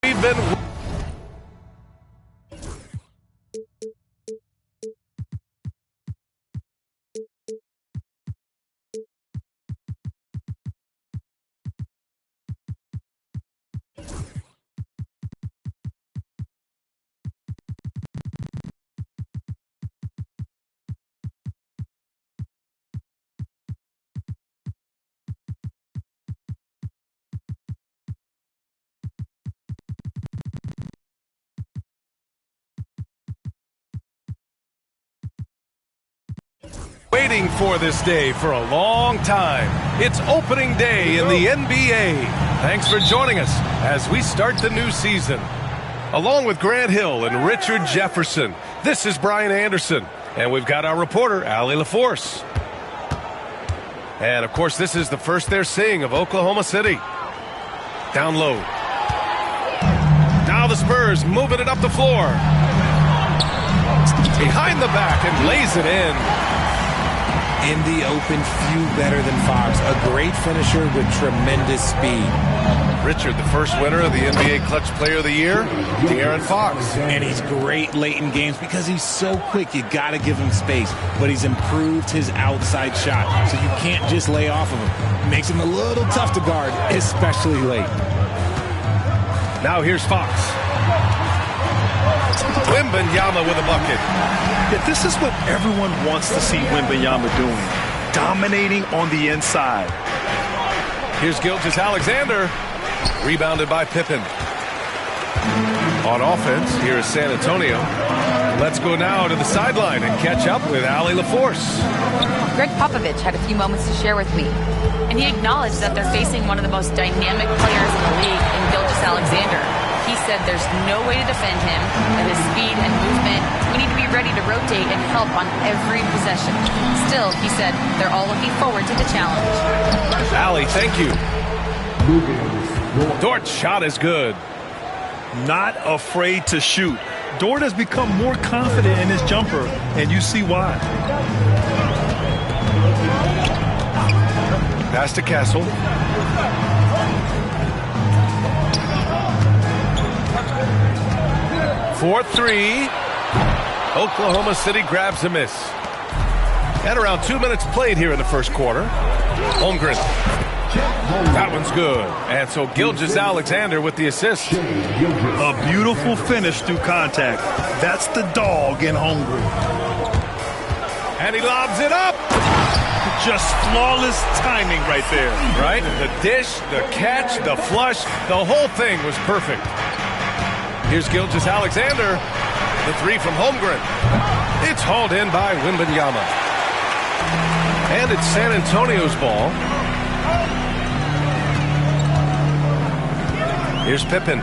We've been waiting for this day for a long time. It's opening day in the NBA. Thanks for joining us as we start the new season. Along with Grant Hill and Richard Jefferson, this is Brian Anderson. And we've got our reporter, Allie LaForce. And, of course, this is the first they're seeing of Oklahoma City. Down low. Now the Spurs moving it up the floor. Behind the back and lays it in. In the open, few better than Fox. A great finisher with tremendous speed. Richard, the first winner of the NBA Clutch Player of the Year, De'Aaron Fox. And he's great late in games because he's so quick. You got to give him space. But he's improved his outside shot, so you can't just lay off of him. Makes him a little tough to guard, especially late. Now here's Fox. Wembanyama with a bucket. Yeah, this is what everyone wants to see Wembanyama doing. Dominating on the inside. Here's Gilgeous-Alexander. Rebounded by Pippen. On offense, here is San Antonio. Let's go now to the sideline and catch up with Allie LaForce. Greg Popovich had a few moments to share with me, and he acknowledged that they're facing one of the most dynamic players in the league in Gilgeous-Alexander. He said there's no way to defend him, that his speed and movement, we need to be ready to rotate and help on every possession. Still, he said, they're all looking forward to the challenge. Allie, thank you. Dort's shot is good. Not afraid to shoot. Dort has become more confident in his jumper, and you see why. Pass to Castle. For three. Oklahoma City grabs a miss. And around 2 minutes played here in the first quarter. Holmgren. That one's good. And so Gilgeous-Alexander with the assist. A beautiful finish through contact. That's the dog in Holmgren. And he lobs it up. Just flawless timing right there. Right? The dish, the catch, the flush, the whole thing was perfect. Here's Gilgeous-Alexander. The three from Holmgren. It's hauled in by Wembanyama. And it's San Antonio's ball. Here's Pippen.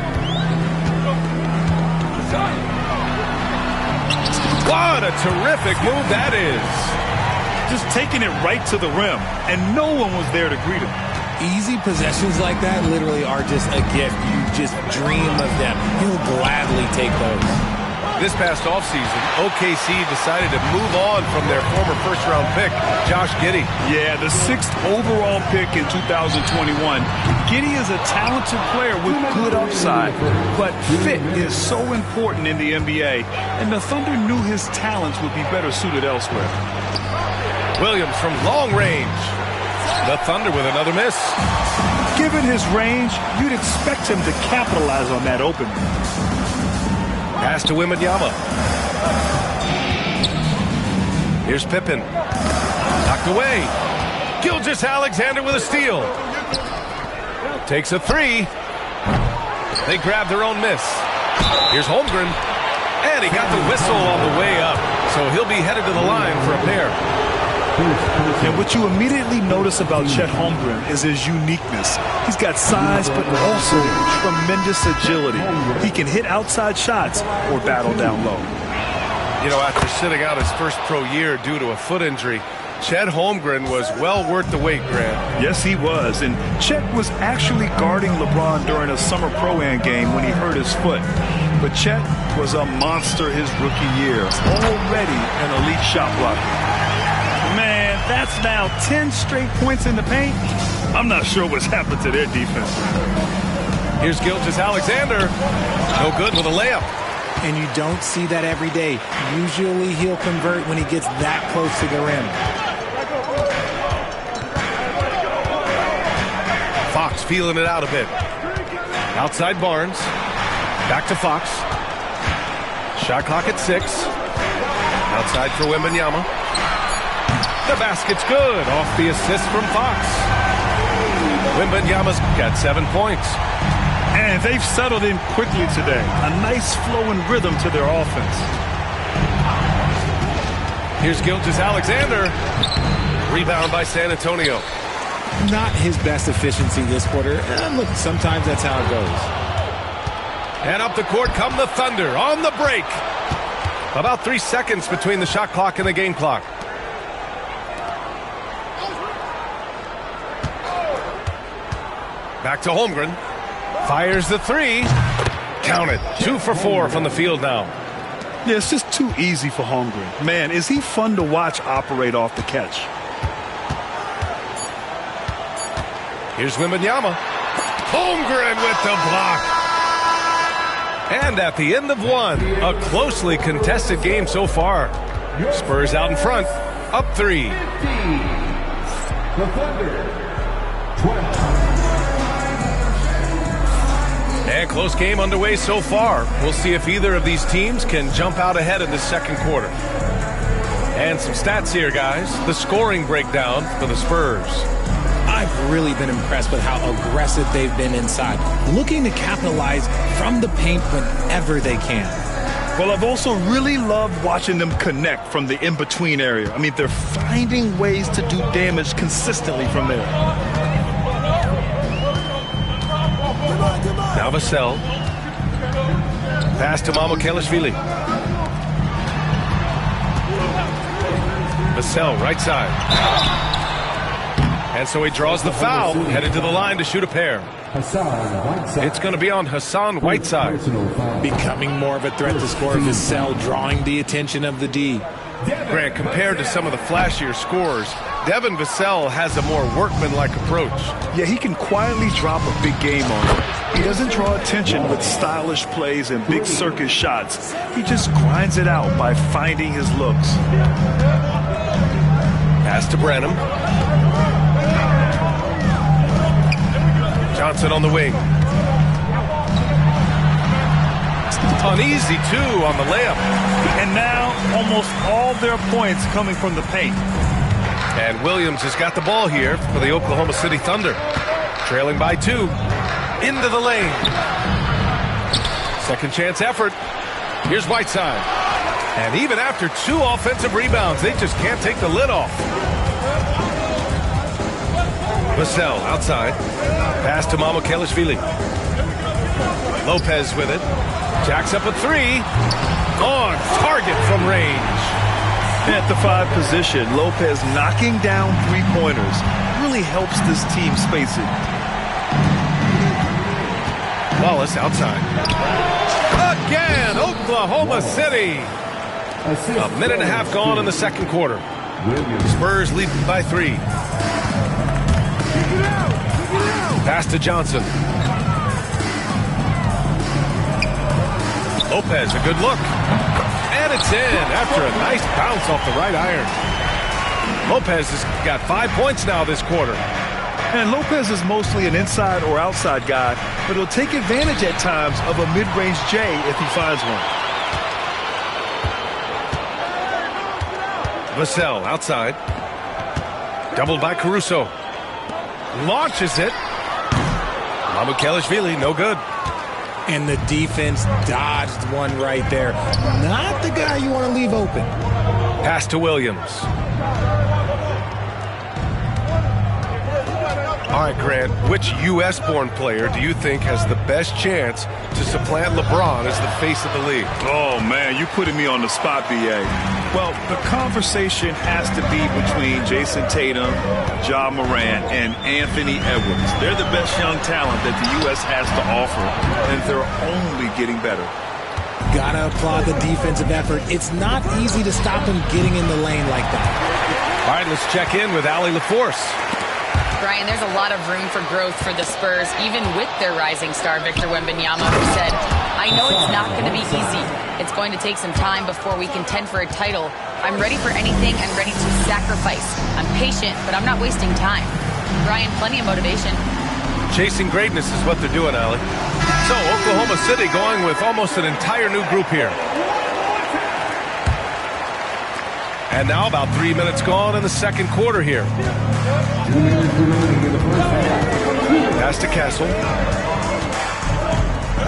What a terrific move that is. Just taking it right to the rim, and no one was there to greet him. Easy possessions like that literally are just a gift. You just dream of them. He'll gladly take those. This past offseason, OKC decided to move on from their former first-round pick, Josh Giddey. Yeah, the 6th overall pick in 2021. Giddey is a talented player with good upside, but fit is so important in the NBA, and the Thunder knew his talents would be better suited elsewhere. Williams from long range. The Thunder with another miss. Given his range, you'd expect him to capitalize on that opening. Pass to Wembanyama. Here's Pippen. Knocked away. Gilgeous-Alexander with a steal. Takes a three. They grab their own miss. Here's Holmgren. And he got the whistle on the way up. so he'll be headed to the line for a pair. And what you immediately notice about Chet Holmgren is his uniqueness. He's got size, but also tremendous agility. He can hit outside shots or battle down low. You know, after sitting out his first pro year due to a foot injury, Chet Holmgren was well worth the wait, Grant. Yes, he was. And Chet was actually guarding LeBron during a summer Pro-Am game when he hurt his foot. But Chet was a monster his rookie year, already an elite shot blocker. Man, that's now 10 straight points in the paint. I'm not sure what's happened to their defense. Here's Gilgeous-Alexander. No good with a layup. And you don't see that every day. Usually he'll convert when he gets that close to the rim. Fox feeling it out a bit. Outside Barnes. Back to Fox. Shot clock at 6. Outside for Wembanyama. The basket's good. Off the assist from Fox. Wembanyama's got 7 points. And they've settled in quickly today. A nice flow and rhythm to their offense. Here's Gilgeous-Alexander. Rebound by San Antonio. Not his best efficiency this quarter. And look, sometimes that's how it goes. And up the court come the Thunder on the break. About 3 seconds between the shot clock and the game clock. Back to Holmgren. Fires the 3. Count it. 2 for 4 from the field now. Yeah, it's just too easy for Holmgren. Man, is he fun to watch operate off the catch. Here's Wembanyama. Holmgren with the block. And at the end of 1, a closely contested game so far. Spurs out in front, up 3. The Thunder, 12. And close game underway so far. We'll see if either of these teams can jump out ahead in the second quarter. And some stats here, guys. The scoring breakdown for the Spurs. I've really been impressed with how aggressive they've been inside, looking to capitalize from the paint whenever they can. Well, I've also really loved watching them connect from the in-between area. I mean, they're finding ways to do damage consistently from there. Now Vassell. Pass to Mamukelashvili. Vassell, right side. And so he draws the foul, headed to the line to shoot a pair. It's going to be on Hassan Whiteside. Becoming more of a threat to score. Vassell drawing the attention of the D. Grant, compared to some of the flashier scorers, Devin Vassell has a more workmanlike approach. Yeah, he can quietly drop a big game on you. He doesn't draw attention with stylish plays and big circus shots. He just grinds it out by finding his looks. Pass to Branham. Johnson on the wing. Uneasy, too, on the layup. And now, almost all their points coming from the paint. And Williams has got the ball here for the Oklahoma City Thunder. Trailing by 2. Into the lane. Second chance effort. Here's Whiteside. And even after 2 offensive rebounds, they just can't take the lid off. Vassell outside. Pass to Mamukelashvili. Lopez with it. Jacks up a 3. On target from range. At the 5 position, Lopez knocking down 3-pointers really helps this team space it. Wallace outside. Again, Oklahoma City. A minute and a half gone in the second quarter. Spurs lead by 3. Pass to Johnson. Lopez, a good look. And it's in after a nice bounce off the right iron. Lopez has got 5 points now this quarter. And Lopez is mostly an inside or outside guy, but he'll take advantage at times of a mid-range J if he finds one. Vassell outside. Doubled by Caruso. Launches it. Mamukelashvili, no good. And the defense dodged one right there. Not the guy you want to leave open. Pass to Williams. All right, Grant, which U.S.-born player do you think has the best chance to supplant LeBron as the face of the league? Oh, man, you're putting me on the spot, B.A. Well, the conversation has to be between Jason Tatum, Ja Morant, and Anthony Edwards. They're the best young talent that the U.S. has to offer, and they're only getting better. Gotta applaud the defensive effort. It's not easy to stop him getting in the lane like that. All right, let's check in with Allie LaForce. Brian, there's a lot of room for growth for the Spurs, even with their rising star, Victor Wembanyama, who said, I know it's not going to be easy. It's going to take some time before we contend for a title. I'm ready for anything and ready to sacrifice. I'm patient, but I'm not wasting time. Brian, plenty of motivation. Chasing greatness is what they're doing, Allie. So, Oklahoma City going with almost an entire new group here. And now about 3 minutes gone in the second quarter here. Pass to Castle.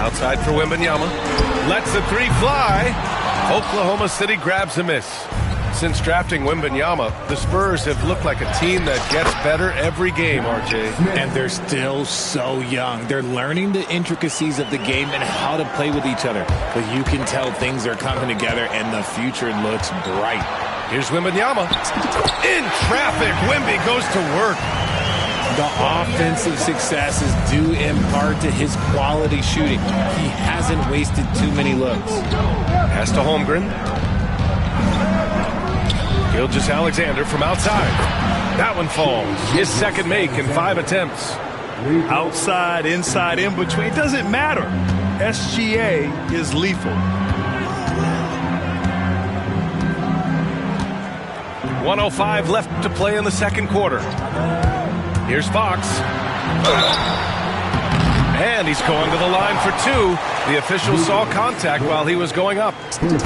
Outside for Wembanyama. Lets the three fly. Oklahoma City grabs a miss. Since drafting Wembanyama, the Spurs have looked like a team that gets better every game, RJ. And they're still so young. They're learning the intricacies of the game and how to play with each other. But you can tell things are coming together and the future looks bright. Here's Wembanyama. In traffic, Wemby goes to work. The offensive success is due in part to his quality shooting. He hasn't wasted too many looks. Pass to Holmgren. Gilgeous-Alexander from outside. That one falls. His second make in 5 attempts. Outside, inside, in between, it doesn't matter. SGA is lethal. 1:05 left to play in the second quarter. Here's Fox. And he's going to the line for two. The official saw contact while he was going up. Grant,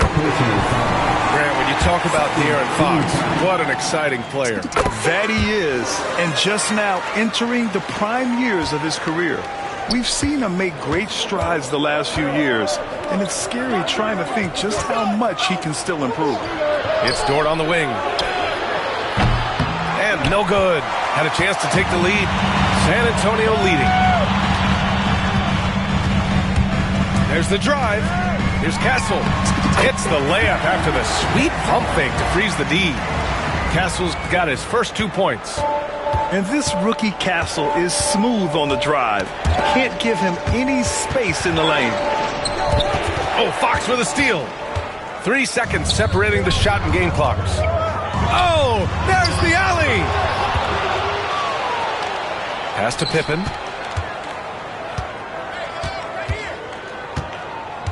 when you talk about De'Aaron Fox, what an exciting player. That he is, and just now entering the prime years of his career. We've seen him make great strides the last few years, and it's scary trying to think just how much he can still improve. It's Dort on the wing. And no good. Had a chance to take the lead. San Antonio leading. There's the drive. Here's Castle. Hits the layup after the sweet pump fake to freeze the D. Castle's got his first 2 points. And this rookie Castle is smooth on the drive. Can't give him any space in the lane. Oh, Fox with a steal. 3 seconds separating the shot and game clocks. Oh, there's the alley. Pass to Pippen.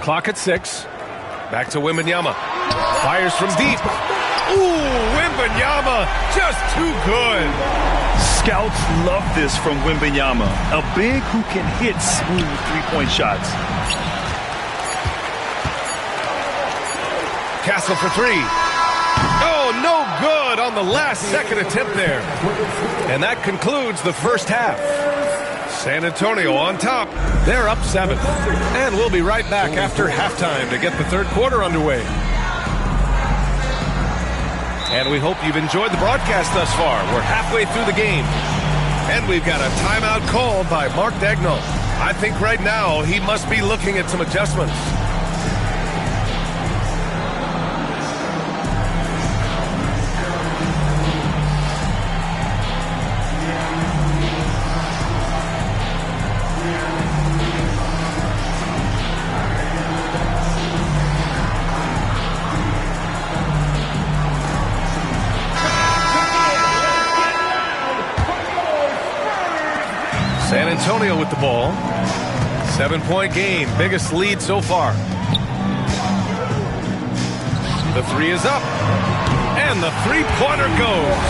Clock at 6. Back to Wembanyama. Fires from deep. Ooh, Wembanyama just too good. Scouts love this from Wembanyama. A big who can hit smooth three-point shots. Castle for 3. Oh, no good on the last second attempt there. And that concludes the first half. San Antonio on top. They're up 7. And we'll be right back after halftime to get the third quarter underway. And we hope you've enjoyed the broadcast thus far. We're halfway through the game. And we've got a timeout called by Mark Daigneault. I think right now he must be looking at some adjustments. San Antonio with the ball. 7-point game. Biggest lead so far. The 3 is up. And the three-pointer goes.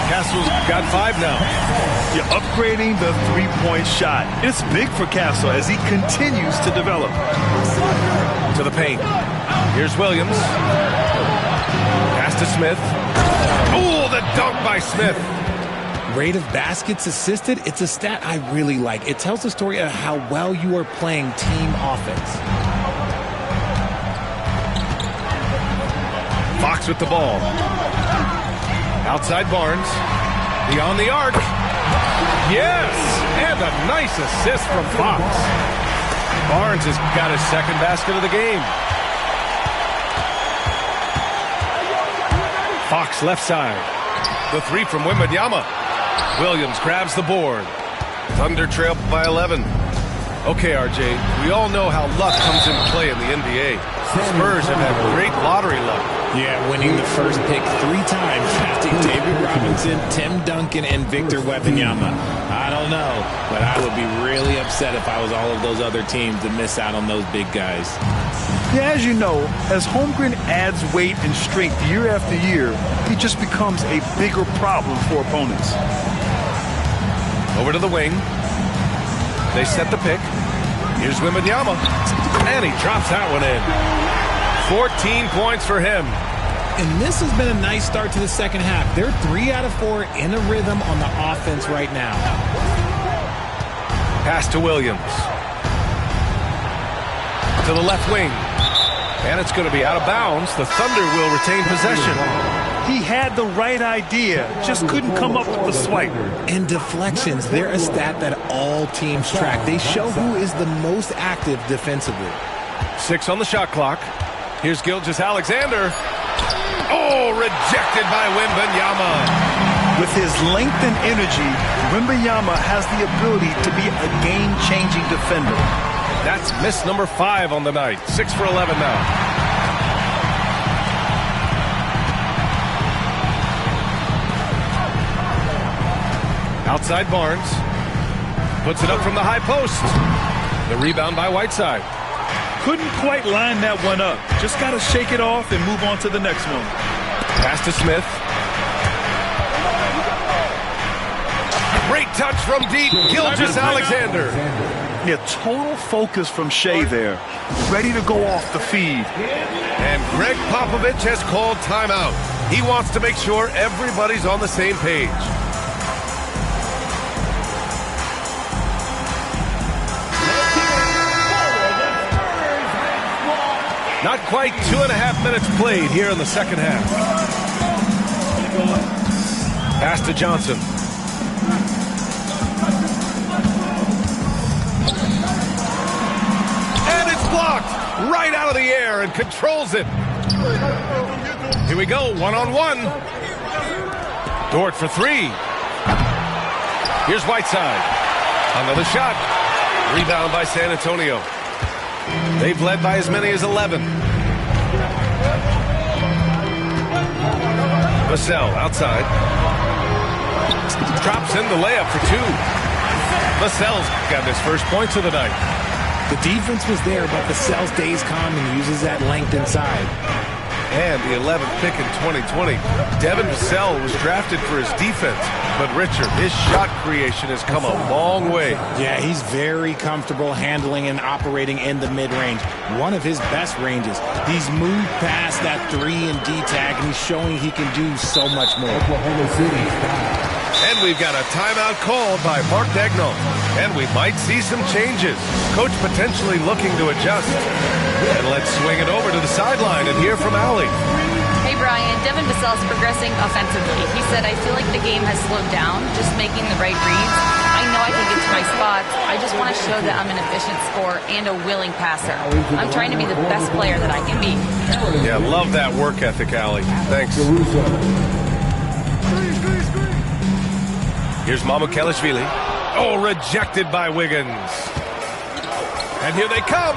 Castle's got 5 now. You're upgrading the three-point shot. It's big for Castle as he continues to develop. To the paint. Here's Williams. Pass to Smith. Oh, the dunk by Smith. Rate of baskets assisted, it's a stat I really like. It tells the story of how well you are playing team offense. Fox Fox with the ball. Outside Barnes. Beyond the arc. Yes! And a nice assist from Fox. Barnes has got his second basket of the game. Fox left side. The three from Wembanyama. Williams grabs the board. Thunder trail by 11. Okay, RJ, we all know how luck comes into play in the NBA. Spurs have had great lottery luck. Yeah, winning the first pick 3 times, drafting David Robinson, Tim Duncan, and Victor Wembanyama. I don't know, but I would be really upset if I was all of those other teams to miss out on those big guys. Yeah, as you know, as Holmgren adds weight and strength year after year, he just becomes a bigger problem for opponents. Over to the wing. They set the pick. Here's Wembanyama. And he drops that one in. 14 points for him. And this has been a nice start to the second half. They're 3 out of 4 in a rhythm on the offense right now. Pass to Williams. To the left wing. And it's going to be out of bounds. The Thunder will retain possession. He had the right idea, just couldn't come up with the swipe. And deflections, they're a stat that all teams track. They show who is the most active defensively. 6 on the shot clock. Here's Gilgeous-Alexander. Oh, rejected by Wembanyama. With his length and energy, Wembanyama has the ability to be a game-changing defender. That's miss number 5 on the night. 6 for 11 now. Outside Barnes. Puts it up from the high post. The rebound by Whiteside. Couldn't quite line that one up. Just got to shake it off and move on to the next one. Pass to Smith. Great touch from deep. Gilgeous-Alexander. Yeah, total focus from Shea there. Ready to go off the feed. And Greg Popovich has called timeout. He wants to make sure everybody's on the same page. Not quite 2.5 minutes played here in the second half. Pass to Johnson. And it's blocked right out of the air and controls it. Here we go, one-on-one. Dort for 3. Here's Whiteside. Another shot. Rebound by San Antonio. They've led by as many as 11. Vassell outside. Drops in the layup for 2. Vassell's got his first points of the night. The defense was there, but Vassell stays calm and uses that length inside. And the 11th pick in 2020. Devin Vassell was drafted for his defense. But Richard, his shot creation has come a long way. Yeah, he's very comfortable handling and operating in the mid-range. One of his best ranges. He's moved past that 3 and D tag, and he's showing he can do so much more. Oklahoma City. And we've got a timeout called by Mark Daigneault. And we might see some changes. Coach potentially looking to adjust. And let's swing it over to the sideline and hear from Allie. Hey, Brian, Devin Vassell's progressing offensively. He said, I feel like the game has slowed down, just making the right reads. I know I can get to my spots. I just want to show that I'm an efficient scorer and a willing passer. I'm trying to be the best player that I can be. Yeah, love that work ethic, Allie. Thanks. Here's Mamukelashvili. Oh, rejected by Wiggins. And here they come.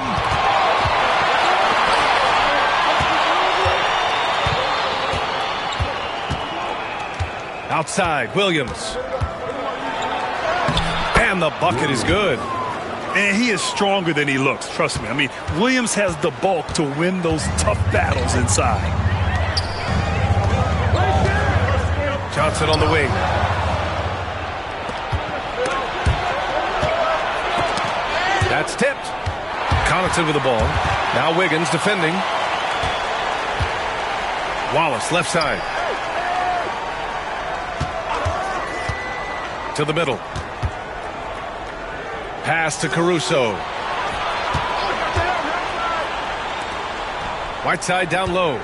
Outside, Williams. And the bucket is good. And he is stronger than he looks, trust me. I mean, Williams has the bulk to win those tough battles inside. Johnson on the wing. That's tipped. Connaughton with the ball. Now Wiggins defending. Wallace left side. To the middle. Pass to Caruso. Whiteside down low.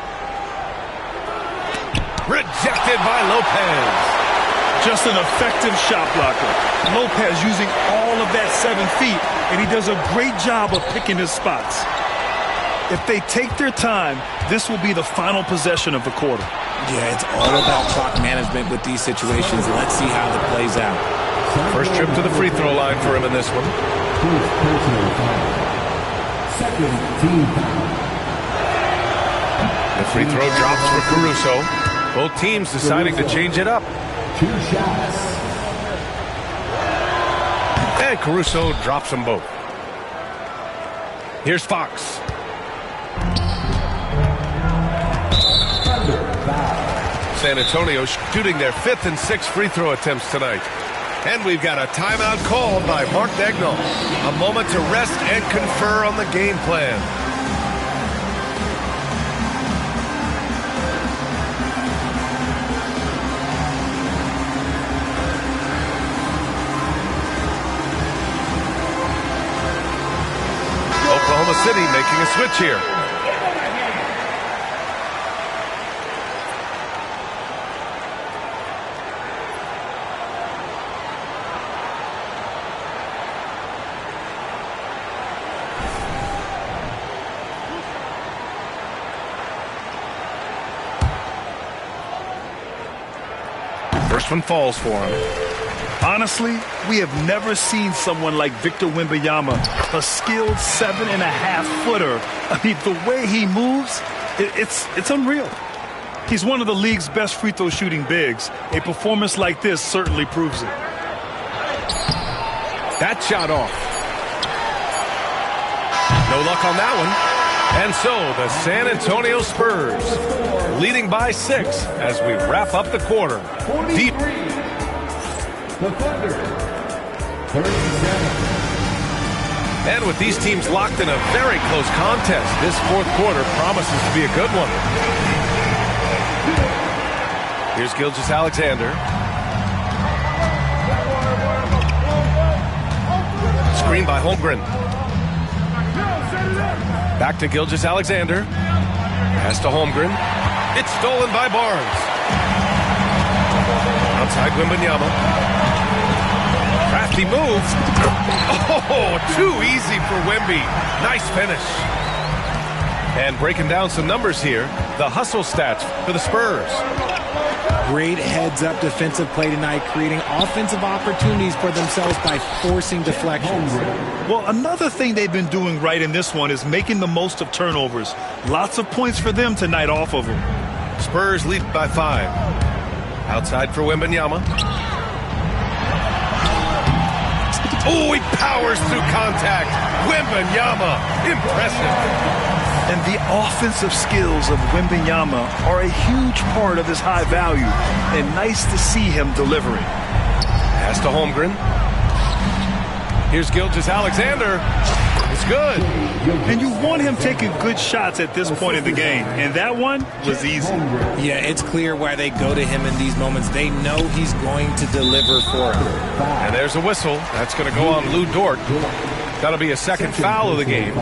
Rejected by Lopez. Just an effective shot blocker. Lopez using all of that 7 feet, and he does a great job of picking his spots. If they take their time, this will be the final possession of the quarter. Yeah, it's all about clock management with these situations. Let's see how it plays out. First trip to the free throw line for him in this one. First personal foul. Second team foul. The free throw drops for Caruso. Both teams deciding to change it up. 2 shots. And Caruso drops them both. Here's Fox. San Antonio shooting their 5th and 6th free throw attempts tonight. And we've got a timeout called by Mark Daigneault. A moment to rest and confer on the game plan. Oklahoma City making a switch here. First one falls for him. Honestly, we have never seen someone like Victor Wembanyama, a skilled 7.5-footer. I mean, the way he moves, it's unreal. He's one of the league's best free throw shooting bigs. A performance like this certainly proves it. That shot off. No luck on that one. And so the San Antonio Spurs leading by 6 as we wrap up the quarter. Deep. The Thunder. 37. And with these teams locked in a very close contest, this 4th quarter promises to be a good one. Here's Gilgeous-Alexander. Screen by Holmgren. Back to Gilgeous-Alexander. Pass to Holmgren. It's stolen by Barnes. Outside Wembanyama. Crafty move. Oh, too easy for Wemby. Nice finish. And breaking down some numbers here, the hustle stats for the Spurs. Great heads-up defensive play tonight, creating offensive opportunities for themselves by forcing deflections. Well, another thing they've been doing right in this one is making the most of turnovers. Lots of points for them tonight off of them. Spurs lead by 5. Outside for Wembanyama. Oh, he powers through contact. Wembanyama, impressive. And the offensive skills of Wembanyama are a huge part of his high value, and nice to see him delivering. Pass to Holmgren. Here's Gilgeous-Alexander. It's good. And you want him taking good shots at this point in the game, and that one was easy. Yeah, it's clear why they go to him in these moments. They know he's going to deliver for them. And there's a whistle. That's going to go on Lou Dort. That'll be a second foul of the game.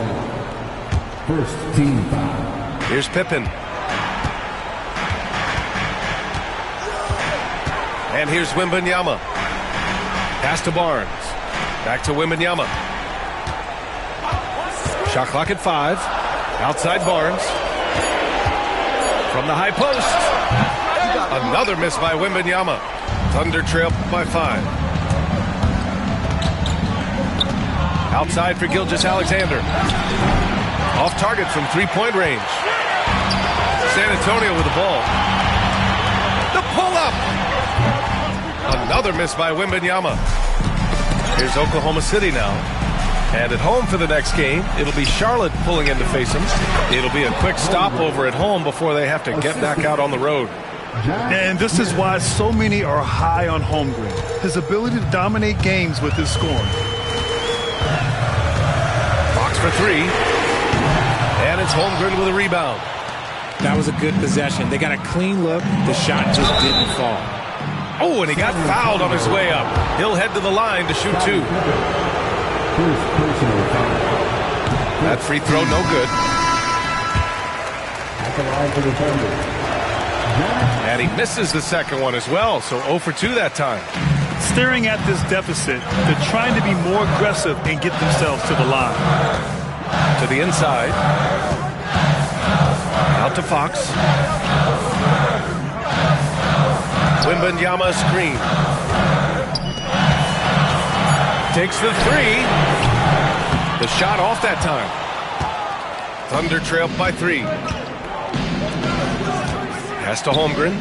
First team foul. Here's Pippen. And here's Wembanyama. Pass to Barnes. Back to Wembanyama. Shot clock at 5. Outside Barnes. From the high post. Another miss by Wembanyama. Thunder trail by 5. Outside for Gilgeous-Alexander. Off target from 3-point range. San Antonio with the ball. The pull-up. Another miss by Wembanyama. Here's Oklahoma City now. And at home for the next game, it'll be Charlotte pulling in to face them. It'll be a quick stopover at home before they have to get back out on the road. And this is why so many are high on Holmgren. His ability to dominate games with his scoring. Fox for 3. And it's Holmgren with a rebound. That was a good possession. They got a clean look. The shot just didn't fall. Oh, and he got fouled on his way up. He'll head to the line to shoot 2. First personal foul. That free throw, no good. At the line for the Thunder. And he misses the second one as well, so 0 for 2 that time. Staring at this deficit, they're trying to be more aggressive and get themselves to the line. To the inside. Out to Fox. Wembanyama screen. Takes the three. The shot off that time. Thunder trailed by 3. Pass to Holmgren.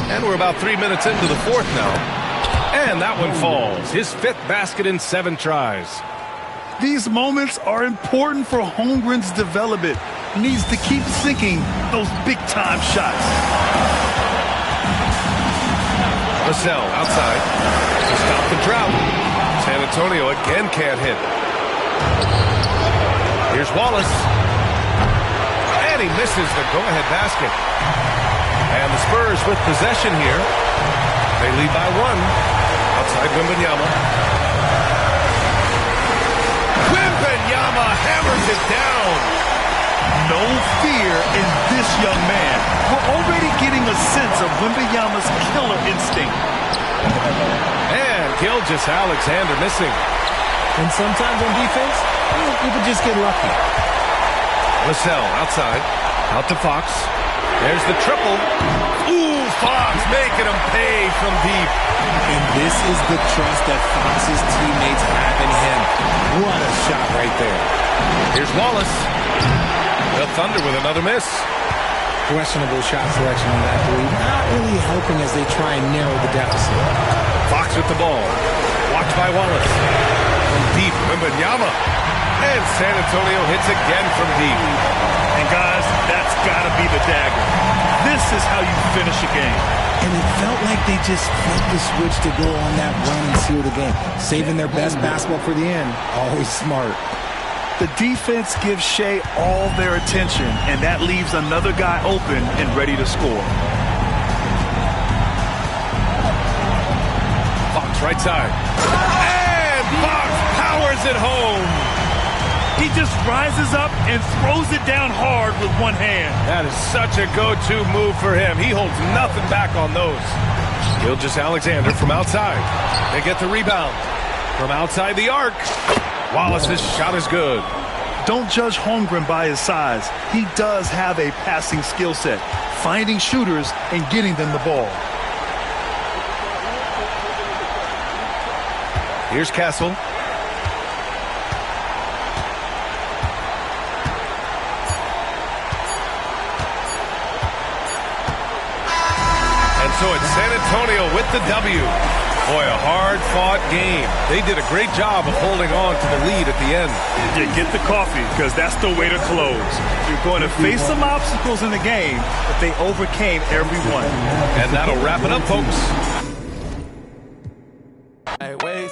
And we're about 3 minutes into the fourth now. And that one falls. His 5th basket in 7 tries. These moments are important for Holmgren's development. Needs to keep sinking those big-time shots. Vassell outside to stop the drought. San Antonio again can't hit. Here's Wallace. And he misses the go-ahead basket. And the Spurs with possession here. They lead by 1. Outside Wembanyama. Wembanyama hammers it down. No fear in this young man. We're already getting a sense of Wembanyama's killer instinct. And Gilgeous-Alexander missing. And sometimes on defense, people just get lucky. Vassell outside. Out to Fox. There's the triple. Ooh, Fox making him pay from deep. And this is the trust that Fox's teammates have in him. What a shot right there. Here's Wallace. The Thunder with another miss. Questionable shot selection on that three. Not really helping as they try and narrow the deficit. Fox with the ball. Watched by Wallace. From deep, Wembanyama. And San Antonio hits again from deep. And guys, that's got to be the dagger. This is how you finish a game. And it felt like they just flipped the switch to go on that run and seal the game. Saving their best basketball for the end. Always smart. The defense gives Shea all their attention, and that leaves another guy open and ready to score. Fox right side. And Fox powers it home. He just rises up and throws it down hard with one hand. That is such a go-to move for him. He holds nothing back on those. Gilgeous-Alexander from outside. They get the rebound. From outside the arc. Wallace's shot is good. Don't judge Holmgren by his size. He does have a passing skill set, finding shooters and getting them the ball. Here's Castle. And so it's San Antonio with the W. Boy, a hard-fought game. They did a great job of holding on to the lead at the end. Yeah, get the coffee, because that's the way to close. You're going to face some obstacles in the game, but they overcame every one. And that'll wrap it up, folks. Hey, wait,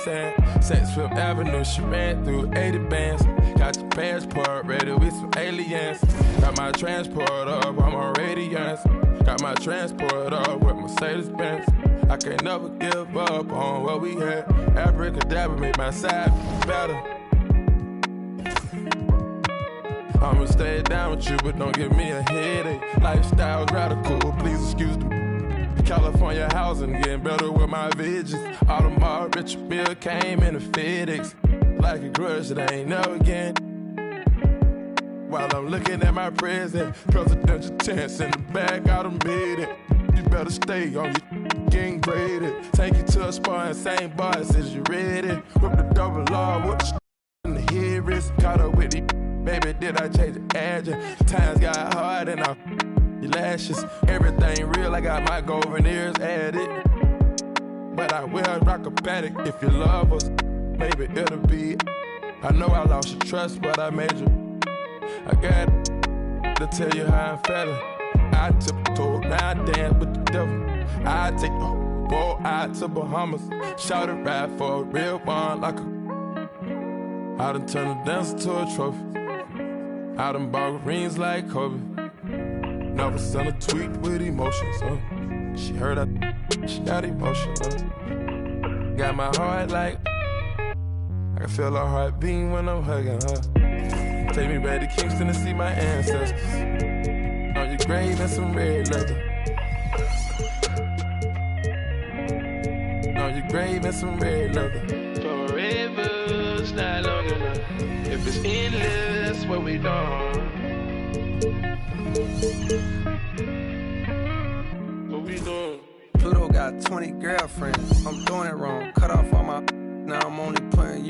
Sex Fifth Avenue, she ran through 80 bands. Got your passport ready with some aliens. Got my transport up, I'm on radiance. Got my transport up with Mercedes-Benz. I can't never give up on what we had. Abracadabra made my side better. I'ma stay down with you, but don't give me a headache. Lifestyle's radical, please excuse me. California housing, getting better with my visions. Audemars Richard Mille came in a FedEx. Like a grudge that I ain't never again. While I'm looking at my present, presidential tense in the back, I done made it. You better stay on your getting graded. Take you to a spot and same boss as you ready. Whip the double R with the in the head wrist. Caught up with the baby, did I change the address? Times got hard and I your lashes. Everything real, I got my gold veneers added. But I will rock a Patek if you love us. Maybe it'll be. I know I lost your trust, but I made you. I got to tell you how I'm feeling. I tiptoe, now I dance with the devil. I take the whole boat out to Bahamas. Shout it right for a real one like a. I done turned a dancer to a trophy. I done bought rings like Kobe. Never sent a tweet with emotions, She heard she got emotions, Got my heart like I can feel her heart beating when I'm hugging her. Take me back to Kingston to see my ancestors. On your grave and some red leather. On your grave and some red leather. Forever's not long enough. If it's endless, what we done? What we doing? Pluto got 20 girlfriends. I'm doing it wrong. Cut off all my. Now I'm only playing you.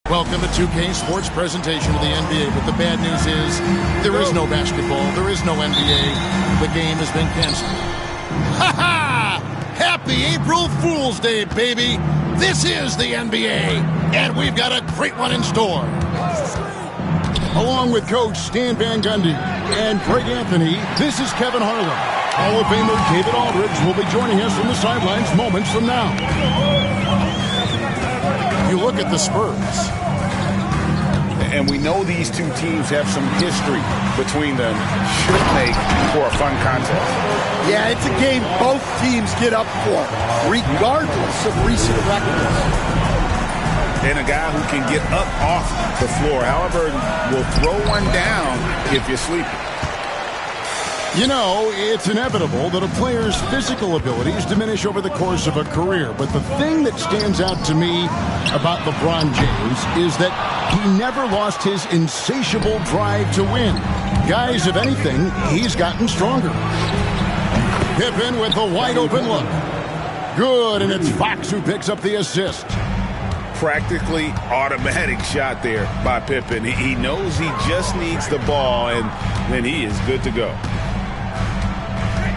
Welcome to 2K Sports presentation of the NBA, but the bad news is there is no basketball, there is no NBA. The game has been canceled. Ha ha! Happy April Fool's Day, baby! This is the NBA, and we've got a great one in store. Along with Coach Stan Van Gundy and Greg Anthony, this is Kevin Harlan. Hall of Famer David Aldridge will be joining us from the sidelines moments from now. You look at the Spurs. And we know these two teams have some history between them. Should make for a fun contest. Yeah, it's a game both teams get up for, regardless of recent records. And a guy who can get up off the floor. Halliburton will throw one down if you're sleeping. You know, it's inevitable that a player's physical abilities diminish over the course of a career. But the thing that stands out to me about LeBron James is that he never lost his insatiable drive to win. Guys, if anything, he's gotten stronger. Pippen with the wide-open look. Good, and it's Fox who picks up the assist. Practically automatic shot there by Pippen. He knows he just needs the ball, and then he is good to go.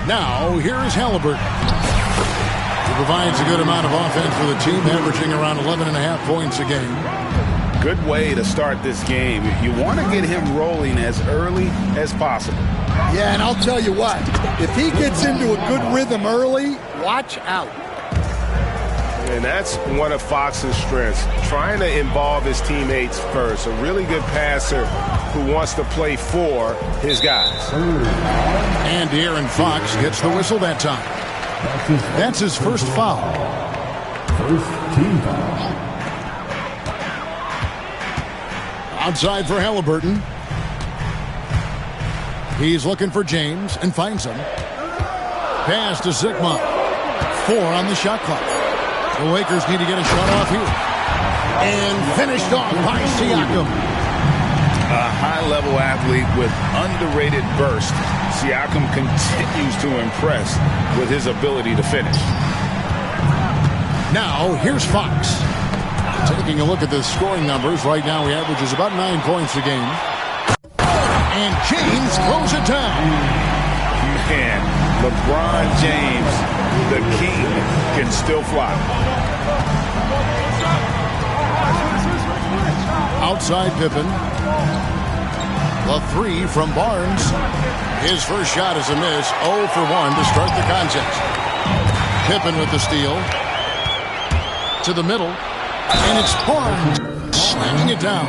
Now, here is Halliburton. He provides a good amount of offense for the team, averaging around 11.5 points a game. Good way to start this game. You want to get him rolling as early as possible. Yeah, and I'll tell you what, if he gets into a good rhythm early, watch out. And that's one of Fox's strengths, trying to involve his teammates first. A really good passer who wants to play for his guys. And De'Aaron Fox gets the whistle that time. That's his first foul. First team foul. Outside for Halliburton. He's looking for James and finds him. Pass to Zikma. 4 on the shot clock. The Lakers need to get a shot off here. And finished off by Siakam. A high-level athlete with underrated burst. Siakam continues to impress with his ability to finish. Now, here's Fox. Taking a look at the scoring numbers, right now he averages about 9 points a game. And James throws it down. Man, LeBron James, the king, can still fly. Outside Pippen. The 3 from Barnes. His first shot is a miss. 0 for 1 to start the contest. Pippen with the steal. To the middle. And it's Barnes slamming it down.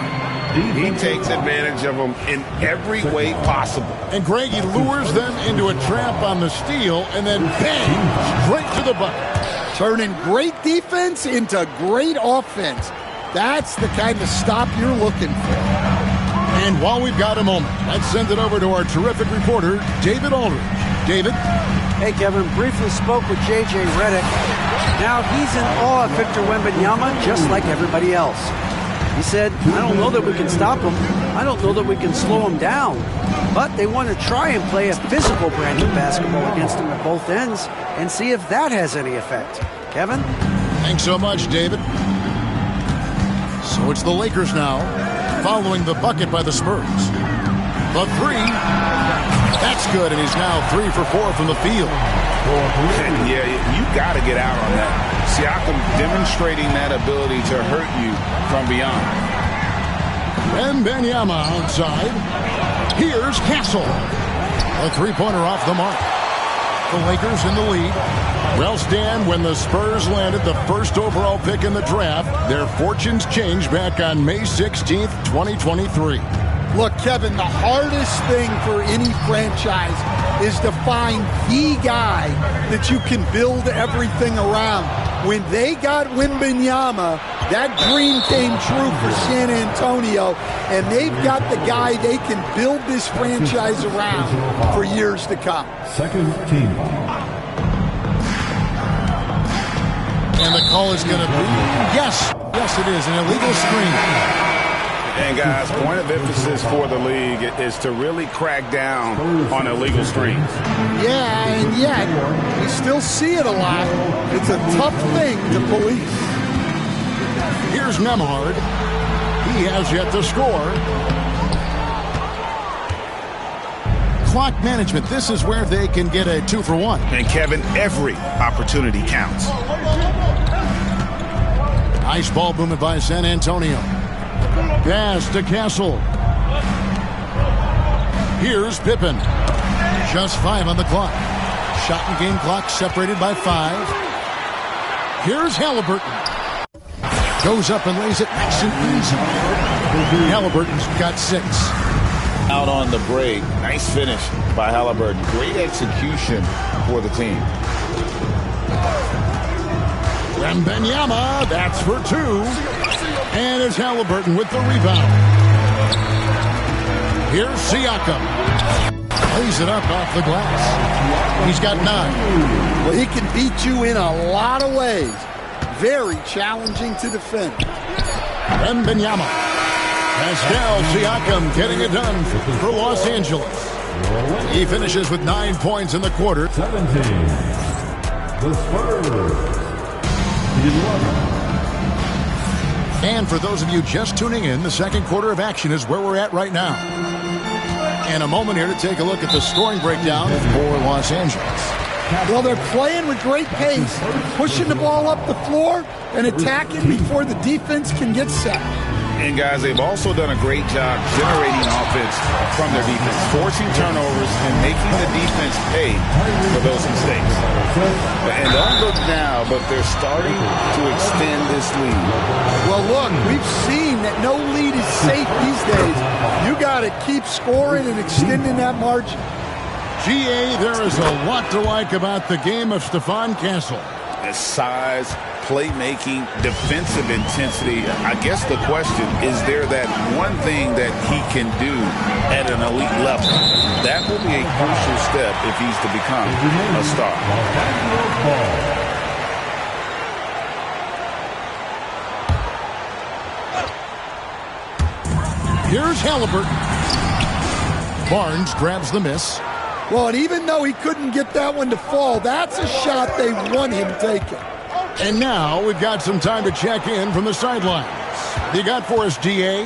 He takes advantage of them in every way possible. And Greg, he lures them into a trap on the steal, and then bang, straight to the bucket. Turning great defense into great offense. That's the kind of stop you're looking for. And while we've got a moment, let's send it over to our terrific reporter, David Aldridge. David? Hey, Kevin. Briefly spoke with J.J. Redick. Now he's in awe of Victor Wembanyama, just like everybody else. He said, I don't know that we can stop him. I don't know that we can slow him down. But they want to try and play a physical brand of basketball against him at both ends and see if that has any effect. Kevin? Thanks so much, David. So it's the Lakers now, following the bucket by the Spurs. The three. That's good, and he's now 3 for 4 from the field. Yeah, you got to get out on that. Siakam demonstrating that ability to hurt you from beyond. Wembanyama outside. Here's Castle. A three-pointer off the mark. The Lakers in the lead. Well, Stan, when the Spurs landed the first overall pick in the draft, their fortunes changed back on May 16th, 2023. Look, Kevin, the hardest thing for any franchise is to find the guy that you can build everything around. When they got Wembanyama, that dream came true for San Antonio, and they've got the guy they can build this franchise around for years to come. Second team foul. And the call is going to be, yes, it is, an illegal screen. And guys, point of emphasis for the league is to really crack down on illegal screens. Yeah, and yet we still see it a lot. It's a tough thing to police. Here's Nembhard. He has yet to score. Clock management. This is where they can get a 2 for 1. And Kevin, every opportunity counts. Nice ball movement by San Antonio. Pass to Castle. Here's Pippen. Just 5 on the clock. Shot and game clock separated by 5. Here's Halliburton. Goes up and lays it nice and easy. Halliburton's got 6. Out on the break. Nice finish by Halliburton. Great execution for the team. Wembanyama, that's for 2. And it's Halliburton with the rebound. Here's Siakam. Lays it up off the glass. He's got 9. Well, he can beat you in a lot of ways. Very challenging to defend. Wembanyama. Pascal Siakam getting it done for Los Angeles. He finishes with 9 points in the quarter. 17. The Spurs. 11. And for those of you just tuning in, the second quarter of action is where we're at right now. And a moment here to take a look at the scoring breakdown for Los Angeles. Well, they're playing with great pace, pushing the ball up the floor and attacking before the defense can get set. And guys, they've also done a great job generating offense from their defense, forcing turnovers and making the defense pay for those mistakes. And don't look now, but they're starting to extend this lead. Well, look, we've seen that no lead is safe these days. You got to keep scoring and extending that margin. GA, there is a lot to like about the game of Stephon Castle. His size, playmaking, defensive intensity. I guess the question, is there that one thing that he can do at an elite level? That will be a crucial step if he's to become a star. Here's Halliburton. Barnes grabs the miss. Well, and even though he couldn't get that one to fall, that's a shot they want him taking. And now we've got some time to check in from the sidelines. You got for us, GA?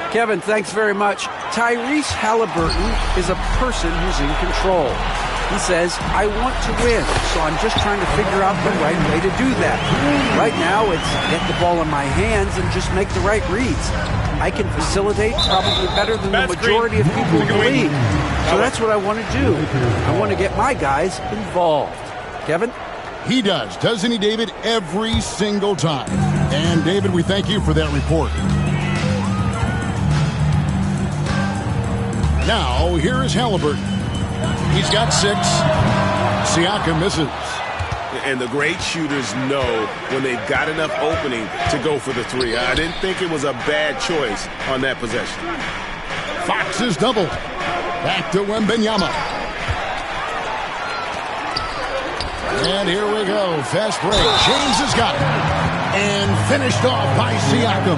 Kevin, thanks very much. Tyrese Halliburton is a person who's in control. He says, I want to win, so I'm just trying to figure out the right way to do that. Right now, it's get the ball in my hands and just make the right reads. I can facilitate probably better than the majority of people in the league. So that's what I want to do. I want to get my guys involved. Kevin? He does, doesn't he, David? Every single time. And, David, we thank you for that report. Now, here is Halliburton. He's got 6. Siakam misses. And the great shooters know when they've got enough opening to go for the 3. I didn't think it was a bad choice on that possession. Fox is doubled. Back to Wembanyama. And here we go. Fast break. James has got it. And finished off by Siakam.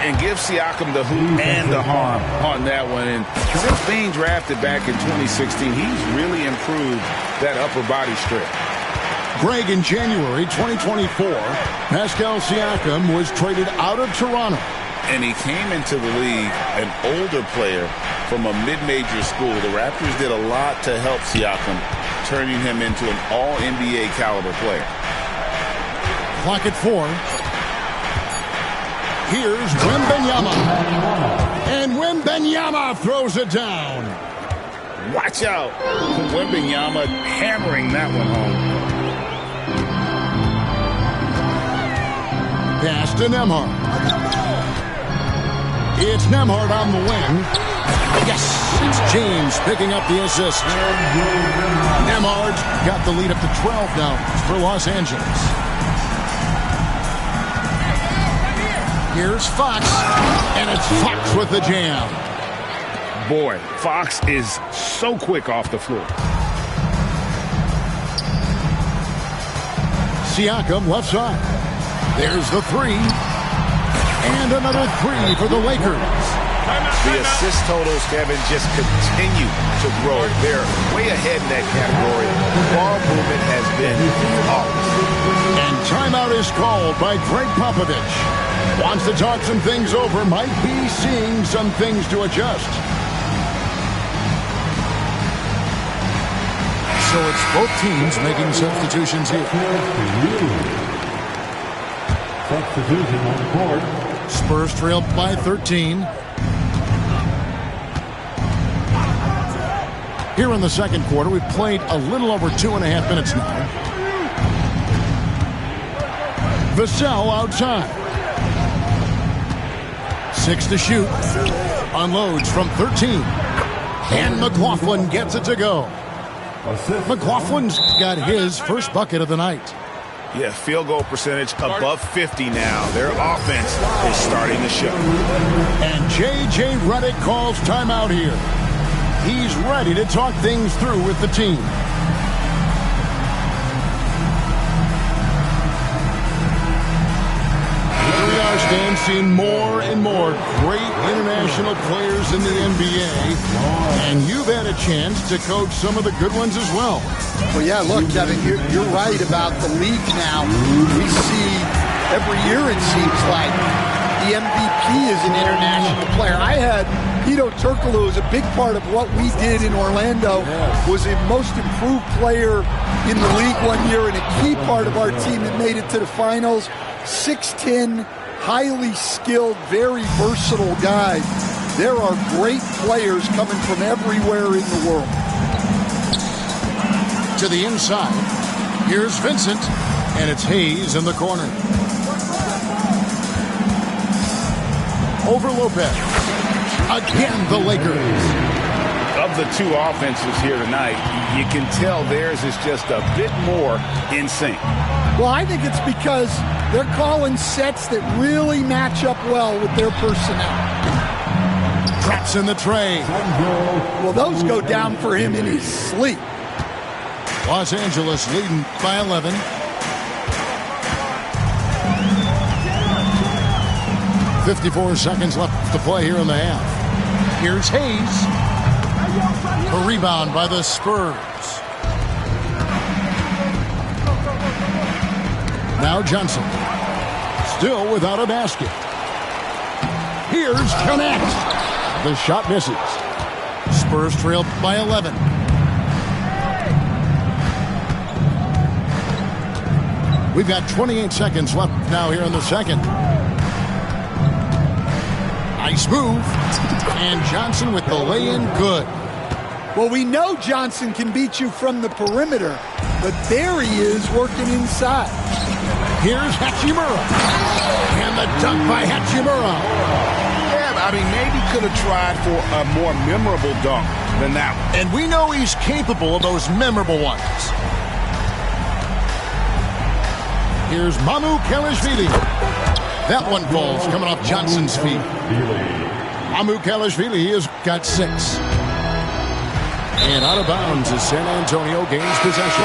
And give Siakam the hoop and the harm on that one. And since being drafted back in 2016, he's really improved that upper body strength. Greg, in January 2024, Pascal Siakam was traded out of Toronto. And he came into the league an older player from a mid-major school. The Raptors did a lot to help Siakam, turning him into an all-NBA caliber player. Clock at 4. Here's Wembanyama. And Wembanyama throws it down. Watch out. Wembanyama hammering that one home. Pass to Nembhard. It's Nembhard on the wing. Yes, it's James picking up the assist. Nembhard's got the lead up to 12 now for Los Angeles. Here's Fox, and it's Fox with the jam. Boy, Fox is so quick off the floor. Siakam left side. There's the 3. And another 3 for the Lakers. The assist totals, Kevin, just continue to grow. They're way ahead in that category. Ball movement has been awesome. And timeout is called by Greg Popovich. Wants to talk some things over. Might be seeing some things to adjust. So it's both teams making substitutions here. Substitution on the board. Spurs trail by 13. Here in the second quarter, we've played a little over 2.5 minutes now. Vassell outside. 6 to shoot. Unloads from 13. And McLaughlin gets it to go. McLaughlin's got his first bucket of the night. Yeah, field goal percentage above 50 now. Their offense is starting to show. And J.J. Redick calls timeout here. He's ready to talk things through with the team. Here we are, Stan, seeing more and more great international players in the NBA. And you've had a chance to coach some of the good ones as well. Well, yeah, look, Kevin, you're right about the league now. We see every year, it seems like, the MVP is an international player. I had Hedo Turkoglu was a big part of what we did in Orlando, was a most improved player in the league one year and a key part of our team that made it to the finals. 6'10", highly skilled, very versatile guy. There are great players coming from everywhere in the world. To the inside. Here's Vincent, and it's Hayes in the corner. Over Lopez. Again, the Lakers. Of the two offenses here tonight, you can tell theirs is just a bit more in sync. Well, I think it's because they're calling sets that really match up well with their personnel. Traps in the tray. Well, those go down for him in his sleep. Los Angeles leading by 11. .54 seconds left to play here in the half. Here's Hayes. A rebound by the Spurs. Now Johnson. Still without a basket. Here's Connect. The shot misses. Spurs trail by 11. We've got 28 seconds left now here in the second. Nice move. And Johnson with the lay-in good. Well, we know Johnson can beat you from the perimeter, but there he is working inside. Here's Hachimura. And the dunk by Hachimura. Yeah, I mean, maybe could have tried for a more memorable dunk than that one. And we know he's capable of those memorable ones. Here's Mamu Kelishvili. That one falls coming off Johnson's feet. Mamu Kelishvili has got 6. And out of bounds as San Antonio gains possession.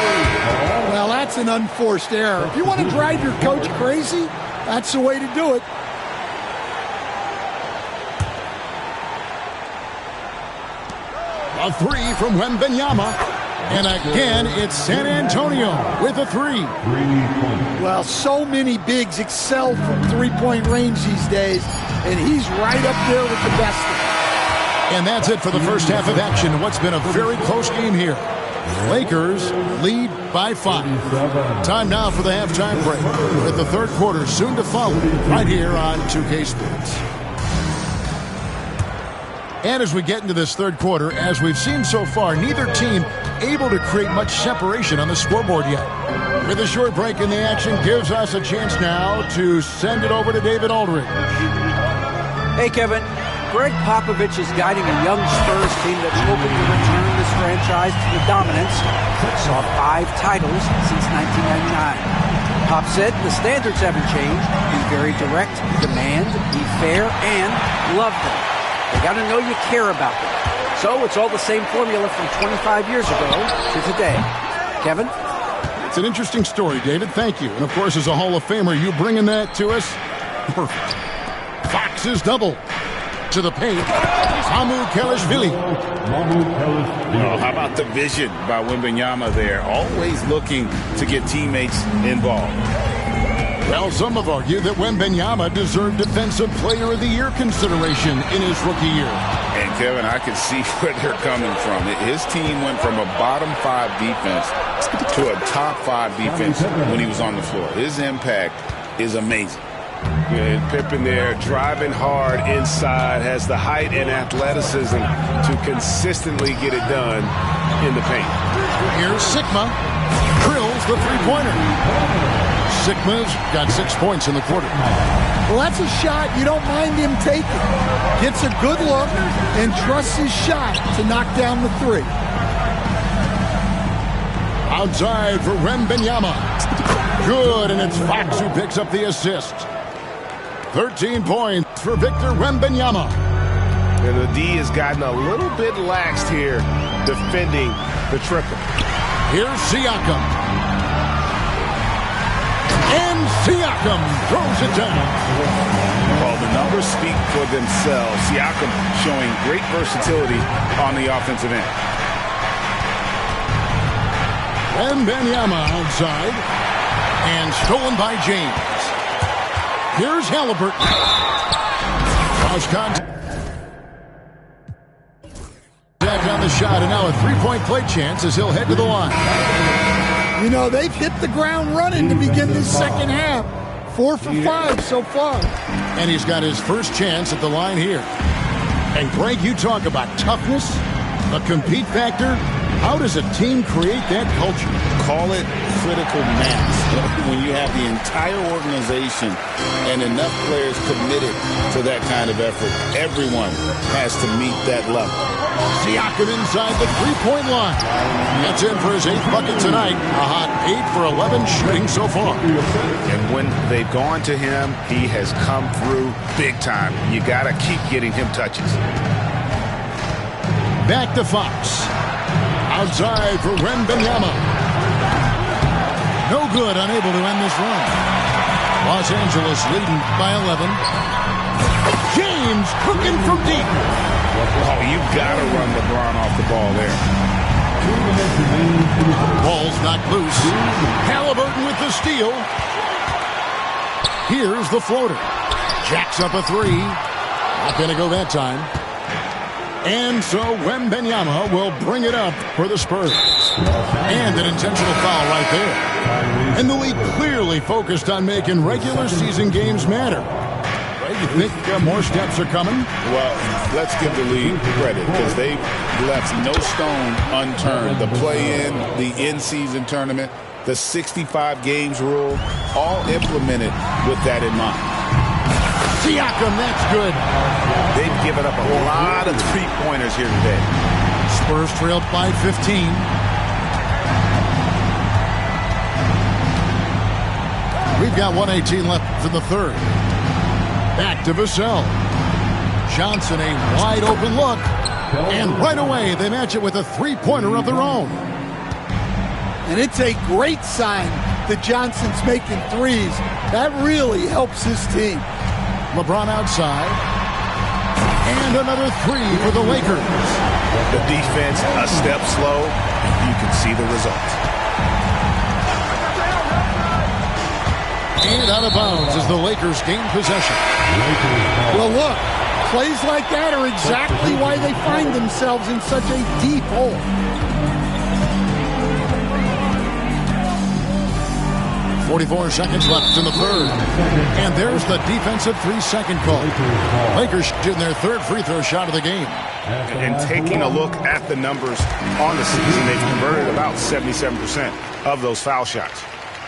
Well, that's an unforced error. If you want to drive your coach crazy, that's the way to do it. A 3 from Wembanyama. And again, it's San Antonio with a 3. Well, so many bigs excel from three-point range these days, and he's right up there with the best of them. And that's it for the first half of action. What's been a very close game here. Lakers lead by 5. Time now for the halftime break, with the third quarter soon to follow right here on 2K Sports. And as we get into this third quarter, as we've seen so far, neither team able to create much separation on the scoreboard yet. With a short break in the action gives us a chance now to send it over to David Aldridge. Hey, Kevin. Greg Popovich is guiding a young Spurs team that's hoping to return this franchise to the dominance that saw 5 titles since 1999. Pop said the standards haven't changed. Be very direct, demand, be fair, and love them. They got to know you care about them. So it's all the same formula from 25 years ago to today. Kevin? It's an interesting story, David. Thank you. And, of course, as a Hall of Famer, you bringing that to us? Perfect. Fox is double. To the paint, Mamu Kelishvili. Oh, how about the vision by Wembanyama there? Always looking to get teammates involved. Well, some have argued that Wembanyama deserved Defensive Player of the Year consideration in his rookie year. And, Kevin, I can see where they're coming from. His team went from a bottom 5 defense to a top 5 defense when he was on the floor. His impact is amazing. And Pippen there driving hard inside, has the height and athleticism to consistently get it done in the paint. Here's Sigma. Drills the three-pointer. Sigma's got 6 points in the quarter. Well, that's a shot you don't mind him taking. Gets a good look and trusts his shot to knock down the 3. Outside for Wembanyama. Good, and it's Fox who picks up the assist. 13 points for Victor Wembanyama. And the D has gotten a little bit laxed here defending the triple. Here's Siakam. And Siakam throws it down. Well, the numbers speak for themselves. Siakam showing great versatility on the offensive end. Wembanyama outside. And stolen by James. Here's Halliburton. Cross contact on the shot, and now a three-point play chance as he'll head to the line. You know, they've hit the ground running to begin this second half. 4 for 5 so far. And he's got his first chance at the line here. And Greg, you talk about toughness, a compete factor. How does a team create that culture? Call it critical mass. When you have the entire organization and enough players committed to that kind of effort, everyone has to meet that level. Siakam inside the three-point line. That's in for his 8th bucket tonight. A hot 8 for 11 shooting so far. And when they've gone to him, he has come through big time. You got to keep getting him touches. Back to Fox. Outside for Wembanyama. No good, unable to end this run. Los Angeles leading by 11. James cooking from deep. Oh, you got to run LeBron off the ball there. Ball's knocked loose. Halliburton with the steal. Here's the floater. Jacks up a 3. Not going to go that time. And so Wembanyama will bring it up for the Spurs. And an intentional foul right there. And the league clearly focused on making regular season games matter. You think more steps are coming? Well, let's give the league credit because they left no stone unturned. The play-in, the in-season tournament, the 65 games rule, all implemented with that in mind. Siakam, that's good. They've given up a lot of three-pointers here today. Spurs trailed by 15. We've got 1:18 left in the third. Back to Vassell. Johnson, a wide open look. And right away, they match it with a three-pointer of their own. And it's a great sign that Johnson's making threes. That really helps his team. LeBron outside. And another three for the Lakers. The defense a step slow. You can see the result. And out of bounds as the Lakers gain possession. Well, look, plays like that are exactly why they find themselves in such a deep hole. .44 seconds left in the third. And there's the defensive 3-second call. Lakers shooting their third free throw shot of the game. And taking a look at the numbers on the season, they've converted about 77% of those foul shots.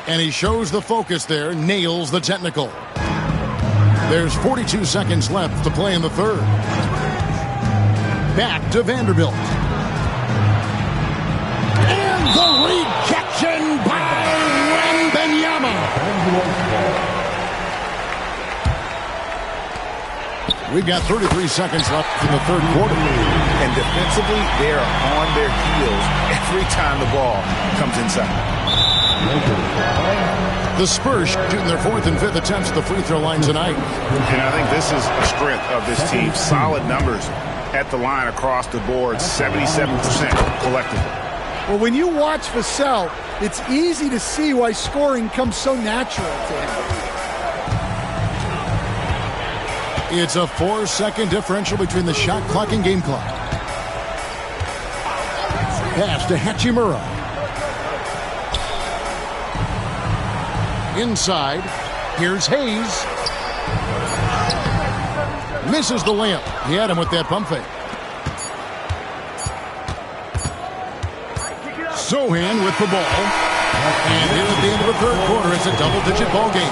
And he shows the focus there, nails the technical. There's 42 seconds left to play in the third. Back to Vanderbilt. And the rejection by Wembanyama. We've got 33 seconds left in the third quarter. And defensively, they are on their heels every time the ball comes inside. The Spurs shooting their fourth and fifth attempts at the free throw line tonight. And I think this is a strength of this team. Solid numbers at the line across the board, 77% collectively. Well, when you watch Vassell, it's easy to see why scoring comes so natural to him. It's a 4-second differential between the shot clock and game clock. Pass to Hachimura. Inside, here's Hayes. Misses the layup. He had him with that pump fake. Sohan with the ball. And here at the end of the third quarter, it's a double-digit ball game.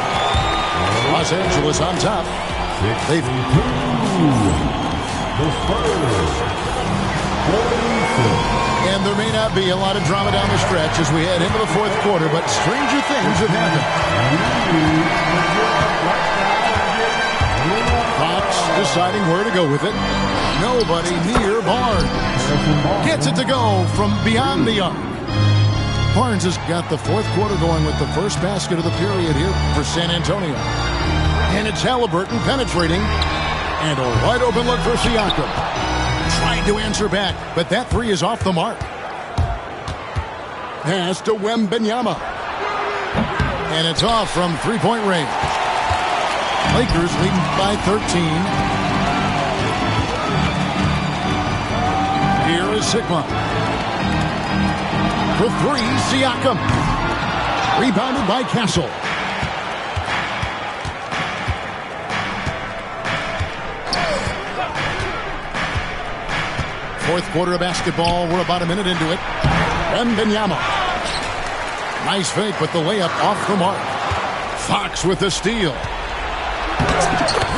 Los Angeles on top. They've... And there may not be a lot of drama down the stretch as we head into the fourth quarter, but stranger things have happened. Fox deciding where to go with it. Nobody near Barnes. Gets it to go from beyond the arc. Barnes has got the fourth quarter going with the first basket of the period here for San Antonio. And it's Halliburton penetrating. And a wide open look for Siakam. Trying to answer back, but that three is off the mark. Pass to Wembanyama. And it's off from three-point range. Lakers leading by 13. Here is Sigma. For three, Siakam. Rebounded by Castle. Fourth quarter of basketball. We're about a minute into it. Wembanyama. Nice fake, but the layup off the mark. Fox with the steal.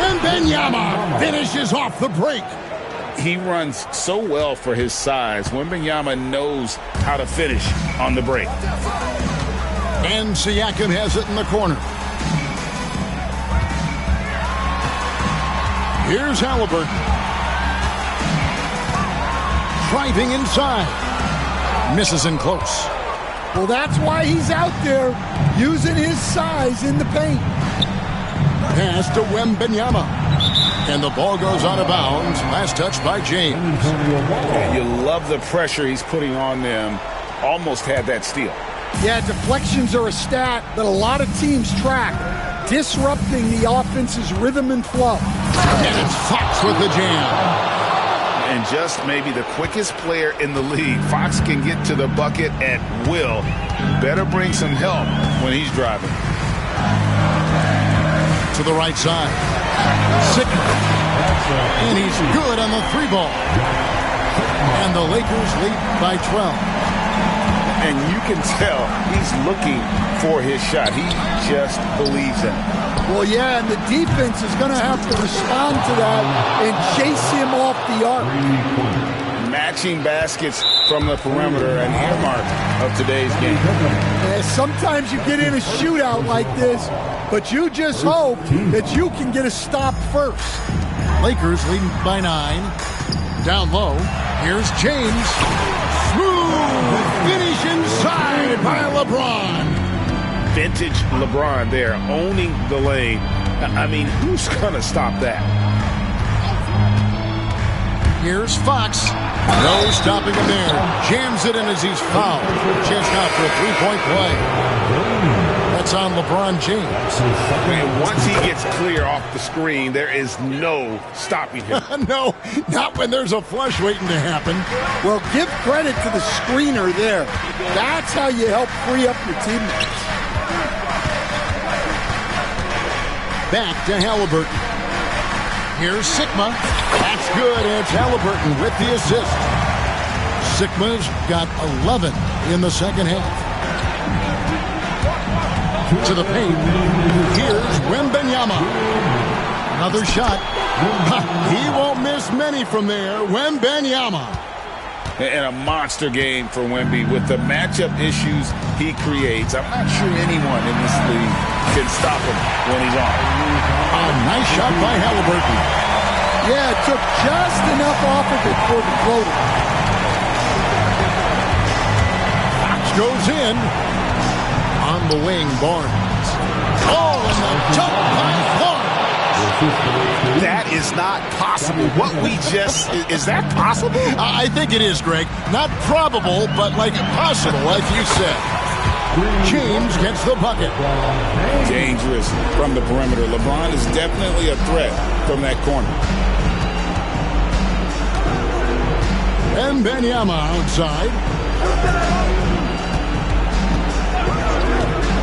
Wembanyama finishes off the break. He runs so well for his size. Wembanyama knows how to finish on the break. And Siakam has it in the corner. Here's Halliburton. Driving inside. Misses in close. Well, that's why he's out there using his size in the paint. Pass to Wembanyama. And the ball goes out of bounds. Last touch by James. And you love the pressure he's putting on them. Almost had that steal. Yeah, deflections are a stat that a lot of teams track. Disrupting the offense's rhythm and flow. And it's Fox with the jam. And just maybe the quickest player in the league. Fox can get to the bucket at will. Better bring some help when he's driving. To the right side. Sigma. And he's good on the 3-ball. And the Lakers lead by 12. And you can tell he's looking for his shot. He just believes in it. Well, yeah, and the defense is going to have to respond to that and chase him off the arc. Matching baskets from the perimeter, an earmark of today's game. Sometimes you get in a shootout like this, but you just hope that you can get a stop first. Lakers leading by 9. Down low, here's James. Smooth finish inside by LeBron. Vintage LeBron there, owning the lane. I mean, who's going to stop that? Here's Fox. No stopping him there. Jams it in as he's fouled. Chance out for a 3-point play. That's on LeBron James. And once he gets clear off the screen, there is no stopping him. No, not when there's a flush waiting to happen. Well, give credit to the screener there. That's how you help free up your teammates. Back to Halliburton. Here's Sigma. That's good. It's Halliburton with the assist. Sigma's got 11 in the second half. To the paint. Here's Wembanyama. Another shot. He won't miss many from there. Wembanyama. And a monster game for Wemby with the matchup issues he creates. I'm not sure anyone in this league can stop him when he's on. A nice shot by Halliburton. Yeah, it took just enough off of it for the floater. Fox goes in. On the wing, Barnes. Oh, and the jump by Barnes. That is not possible. What we just... Is that possible? I think it is, Greg. Not probable, but like possible, like you said. James gets the bucket. Dangerous from the perimeter. LeBron is definitely a threat from that corner. And Wembanyama outside.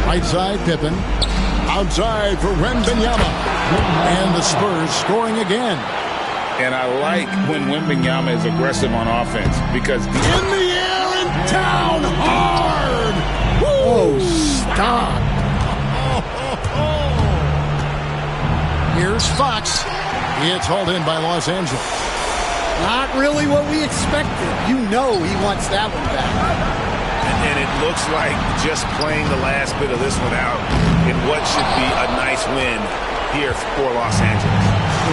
Right side, Pippen. Outside for Wembanyama. And the Spurs scoring again. And I like when Wembanyama is aggressive on offense because... In the air and down hard! Woo! Oh, stop. Here's Fox. It's hauled in by Los Angeles. Not really what we expected. You know he wants that one back. And it looks like just playing the last bit of this one out in what should be a nice win here for Los Angeles.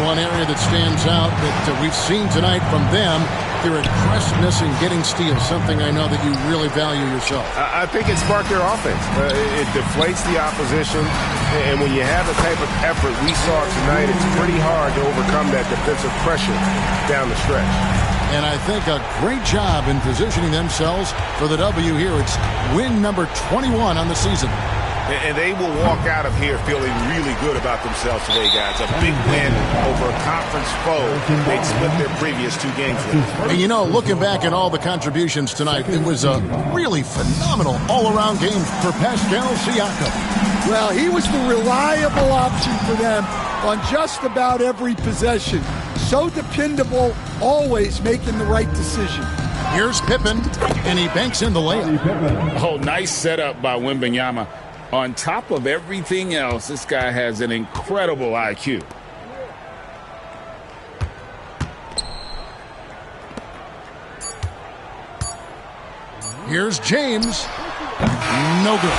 One area that stands out that we've seen tonight from them, their aggressiveness in getting steals, something I know that you really value yourself. I think it sparked their offense. It deflates the opposition, and when you have the type of effort we saw tonight, it's pretty hard to overcome that defensive pressure down the stretch. And I think a great job in positioning themselves for the W here. It's win number 21 on the season. And they will walk out of here feeling really good about themselves today, guys. A big win over a conference foe they'd split their previous 2 games with. And you know, looking back at all the contributions tonight, it was a really phenomenal all-around game for Pascal Siakam. Well, he was the reliable option for them on just about every possession. So dependable, always making the right decision. Here's Pippen, and he banks in the layup. Oh, nice setup by Wembanyama. On top of everything else, this guy has an incredible IQ. Here's James. No good.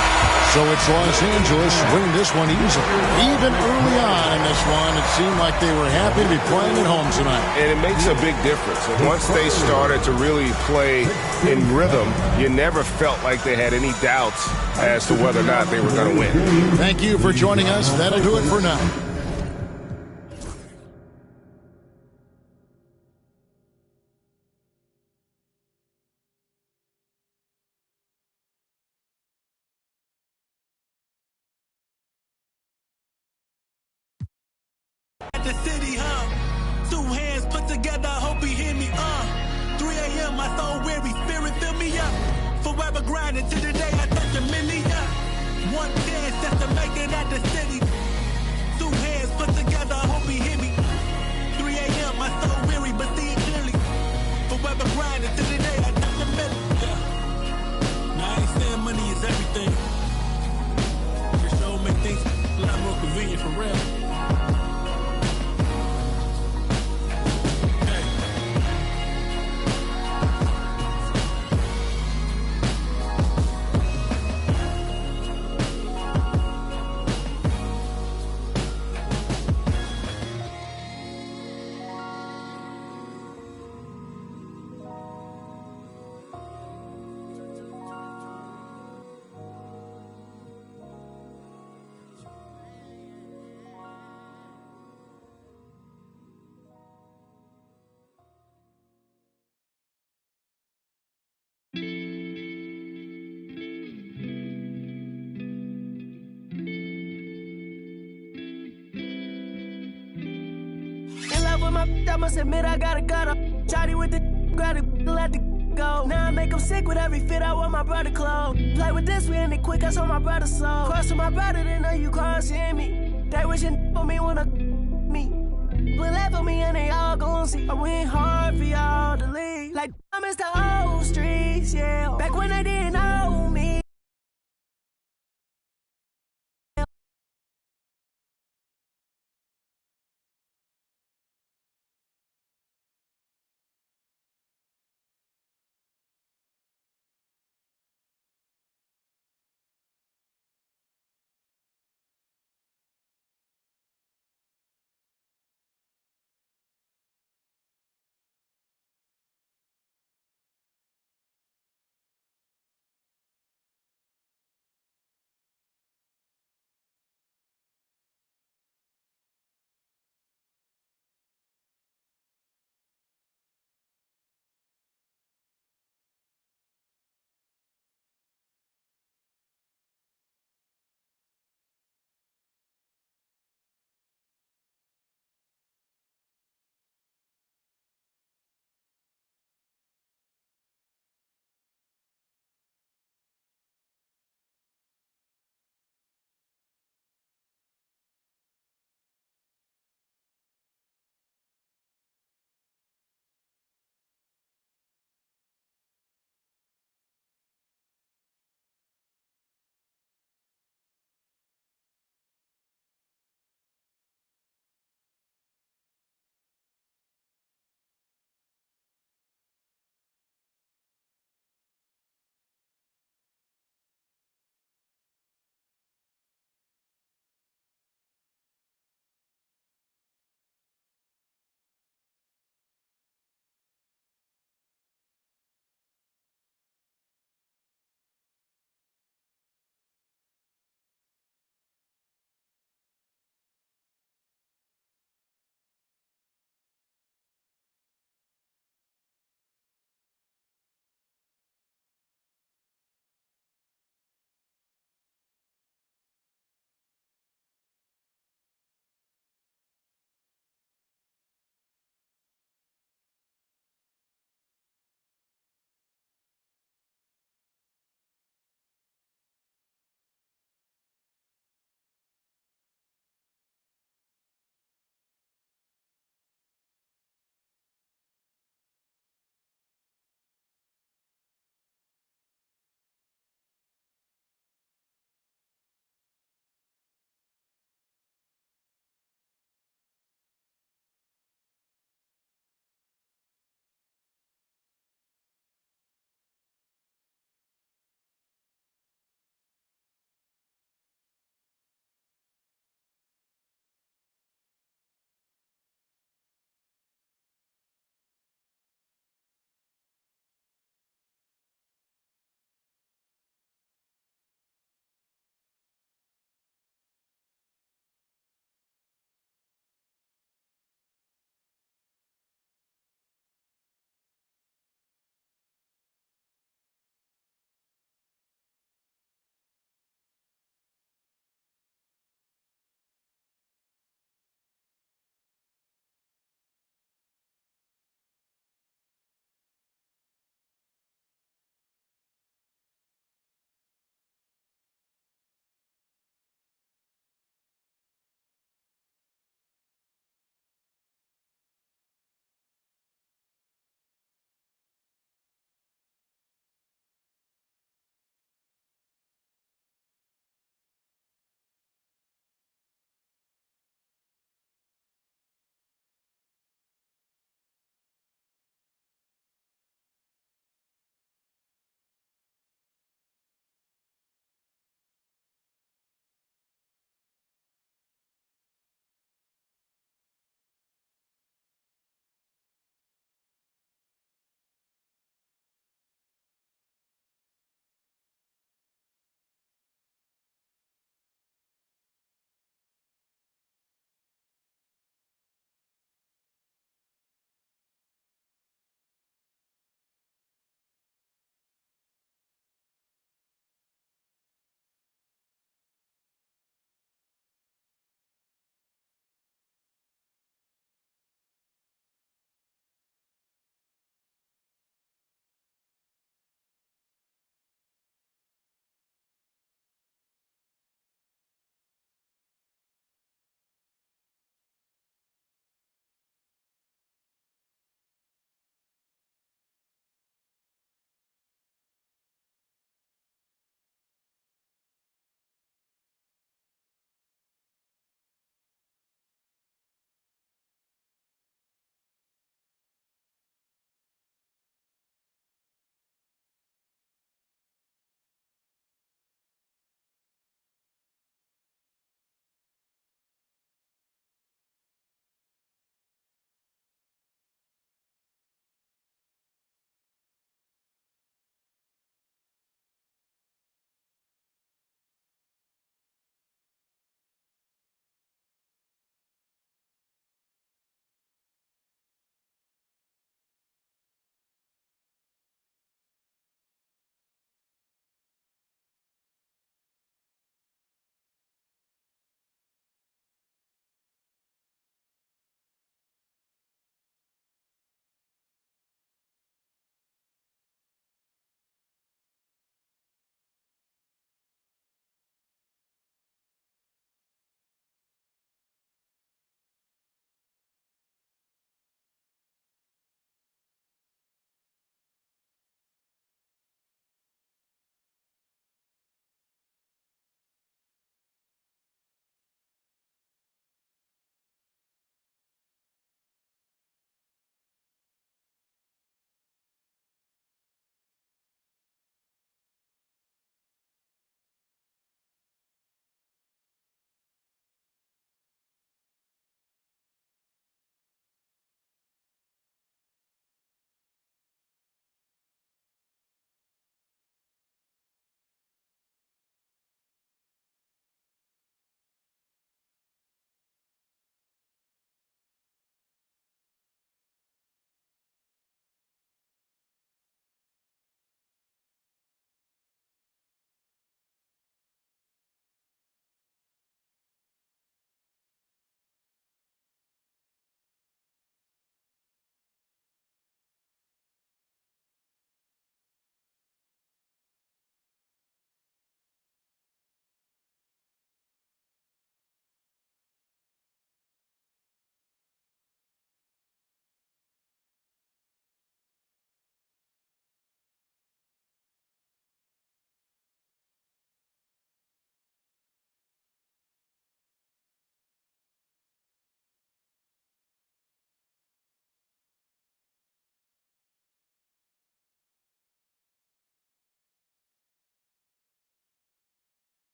So it's Los Angeles winning this one easily. Even early on in this one, it seemed like they were happy to be playing at home tonight. And it makes a big difference. Once they started to really play in rhythm, you never felt like they had any doubts as to whether or not they were going to win. Thank you for joining us. That'll do it for now. The city, two hands put together, hope he hear me, 3 a.m., my soul weary, spirit fill me up, forever grinding to the day I touch a million, one chance just to make it at the city, 2 hands put together, I hope he hear me. 3 a.m., my soul weary, but see it clearly. Forever grinding till the day I touch the middle. Yeah. Now I ain't saying money is everything. For sure make things a lot more convenient for real. I must admit I got a gutter. Shawty with the grab it, let the go. Now I make them sick with every fit I want my brother clothes. Play with this, we end it quick, I saw my brother's soul. Cross with my brother, then know you crossing me. They wishing for me wanna me. But left for me and they all gon' see. I went hard for y'all to leave. Like I miss the old streets, yeah. Back when they didn't know me.